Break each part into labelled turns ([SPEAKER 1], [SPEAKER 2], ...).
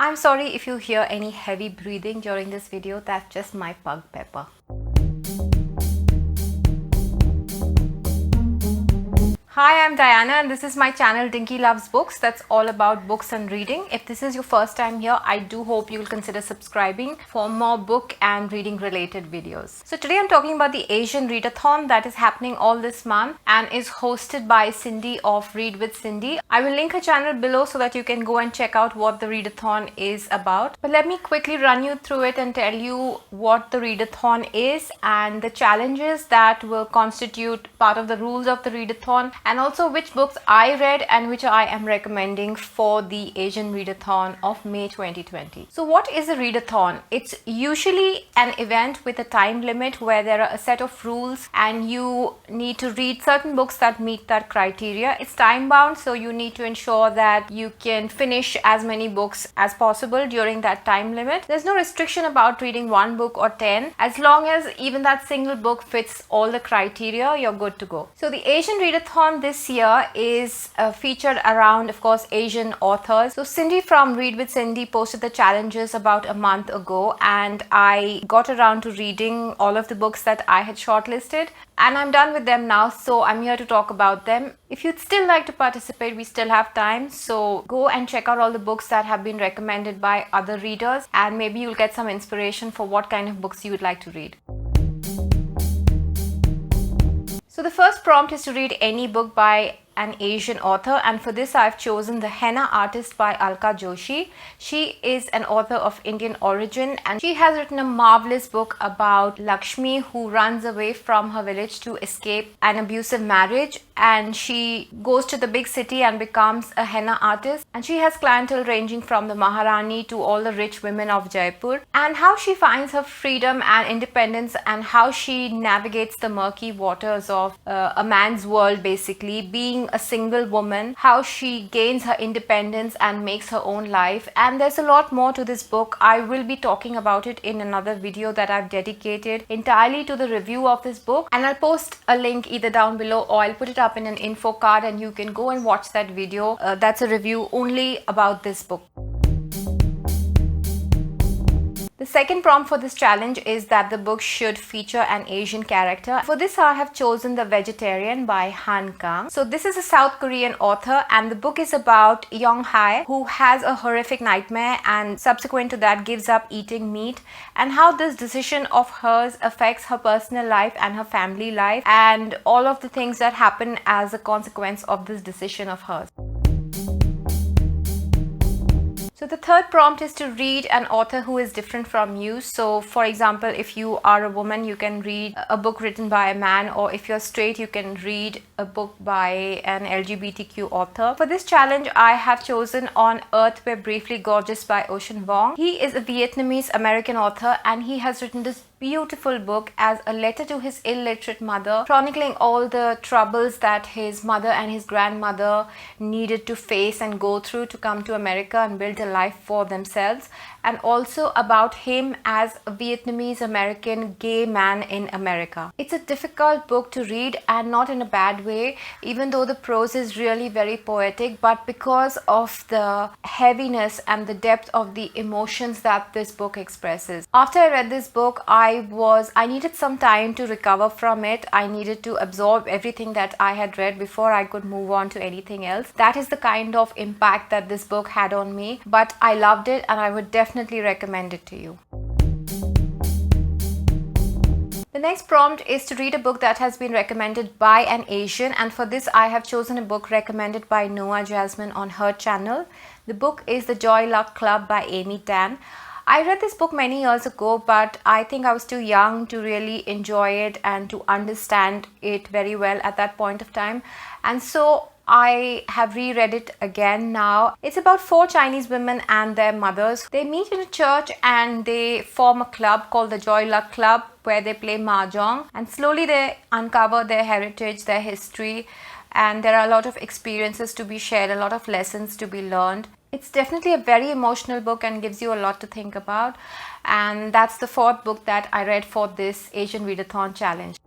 [SPEAKER 1] I'm sorry if you hear any heavy breathing during this video, that's just my pug Pepper. Hi, I'm Diana and this is my channel Dinky Loves Books. That's all about books and reading. If this is your first time here, I do hope you will consider subscribing for more book and reading related videos. So today I'm talking about the Asian Readathon that is happening all this month and is hosted by Cindy of Read with Cindy. I will link her channel below so that you can go and check out what the Readathon is about. But let me quickly run you through it and tell you what the Readathon is and the challenges that will constitute part of the rules of the Readathon, and also which books I read and which I am recommending for the Asian Readathon of May 2020. So what is a Readathon? It's usually an event with a time limit where there are a set of rules and you need to read certain books that meet that criteria. It's time bound, so you need to ensure that you can finish as many books as possible during that time limit. There's no restriction about reading one book or 10. As long as even that single book fits all the criteria, you're good to go. So the Asian Readathon this year is featured around, of course, Asian authors. So Cindy from Read with Cindy posted the challenges about a month ago and I got around to reading all of the books that I had shortlisted and I'm done with them now, so I'm here to talk about them. If you'd still like to participate, we still have time, so go and check out all the books that have been recommended by other readers and maybe you'll get some inspiration for what kind of books you would like to read. So the first prompt is to read any book by an Asian author, and for this I've chosen the Henna Artist by Alka Joshi. She is an author of Indian origin and she has written a marvelous book about Lakshmi who runs away from her village to escape an abusive marriage, and she goes to the big city and becomes a henna artist, and she has clientele ranging from the Maharani to all the rich women of Jaipur, and how she finds her freedom and independence and how she navigates the murky waters of a man's world, basically being a single woman, how she gains her independence and makes her own life. And there's a lot more to this book. I will be talking about it in another video that I've dedicated entirely to the review of this book, and I'll post a link either down below or I'll put it up in an info card and you can go and watch that video. That's a review only about this book. The second prompt for this challenge is that the book should feature an Asian character. For this I have chosen The Vegetarian by Han Kang. So this is a South Korean author and the book is about Young Hae who has a horrific nightmare and subsequent to that gives up eating meat, and how this decision of hers affects her personal life and her family life and all of the things that happen as a consequence of this decision of hers. So the third prompt is to read an author who is different from you. So for example, if you are a woman, you can read a book written by a man, or if you're straight, you can read a book by an LGBTQ author. For this challenge, I have chosen On Earth We're Briefly Gorgeous by Ocean Vuong. He is a Vietnamese American author and he has written this beautiful book as a letter to his illiterate mother, chronicling all the troubles that his mother and his grandmother needed to face and go through to come to America and build a life for themselves, and also about him as a Vietnamese American gay man in America. It's a difficult book to read and not in a bad way, even though the prose is really very poetic, but because of the heaviness and the depth of the emotions that this book expresses. After I read this book, I needed some time to recover from it. I needed to absorb everything that I had read before I could move on to anything else. That is the kind of impact that this book had on me, but I loved it and I would definitely recommend it to you. The next prompt is to read a book that has been recommended by an Asian, and for this I have chosen a book recommended by Noah Jasmine on her channel. The book is The Joy Luck Club by Amy Tan. I read this book many years ago, but I think I was too young to really enjoy it and to understand it very well at that point of time. And so I have reread it again now. It's about 4 Chinese women and their mothers. They meet in a church and they form a club called the Joy Luck Club where they play mahjong, and slowly they uncover their heritage, their history, and there are a lot of experiences to be shared, a lot of lessons to be learned. It's definitely a very emotional book and gives you a lot to think about, and that's the 4th book that I read for this Asian Readathon challenge.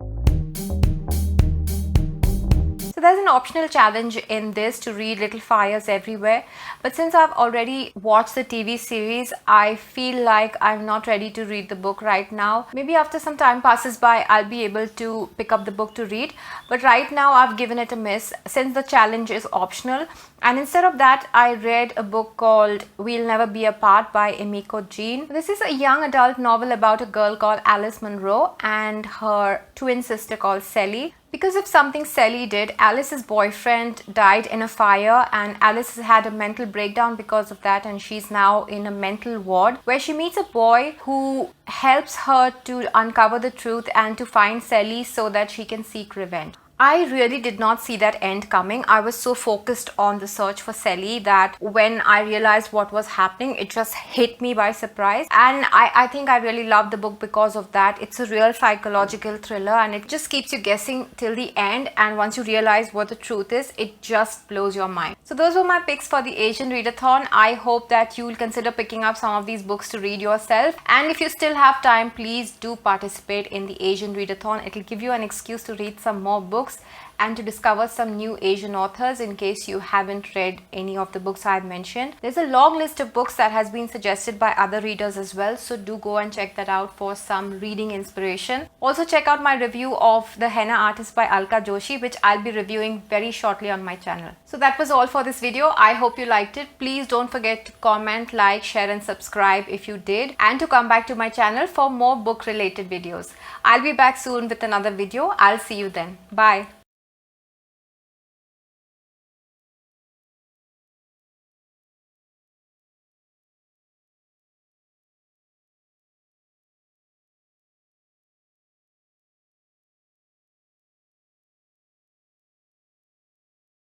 [SPEAKER 1] there's an optional challenge in this to read Little Fires Everywhere, but since I've already watched the TV series, I feel like I'm not ready to read the book right now. Maybe after some time passes by, I'll be able to pick up the book to read, but right now I've given it a miss since the challenge is optional. And instead of that, I read a book called We'll Never Be Apart by Emiko Jean. This is a young adult novel about a girl called Alice Munro and her twin sister called Sally. Because of something Sally did, Alice's boyfriend died in a fire, and Alice has had a mental breakdown because of that, and she's now in a mental ward where she meets a boy who helps her to uncover the truth and to find Sally so that she can seek revenge. I really did not see that end coming. I was so focused on the search for Sally that when I realized what was happening, it just hit me by surprise. And I think I really loved the book because of that. It's a real psychological thriller and it just keeps you guessing till the end. And once you realize what the truth is, it just blows your mind. So those were my picks for the Asian Readathon. I hope that you will consider picking up some of these books to read yourself. And if you still have time, please do participate in the Asian Readathon. It will give you an excuse to read some more books and to discover some new Asian authors in case you haven't read any of the books I've mentioned. There's a long list of books that has been suggested by other readers as well, so do go and check that out for some reading inspiration. Also check out my review of The Henna Artist by Alka Joshi, which I'll be reviewing very shortly on my channel. So that was all for this video. I hope you liked it. Please don't forget to comment, like, share and subscribe if you did, and to come back to my channel for more book related videos. I'll be back soon with another video. I'll see you then. Bye.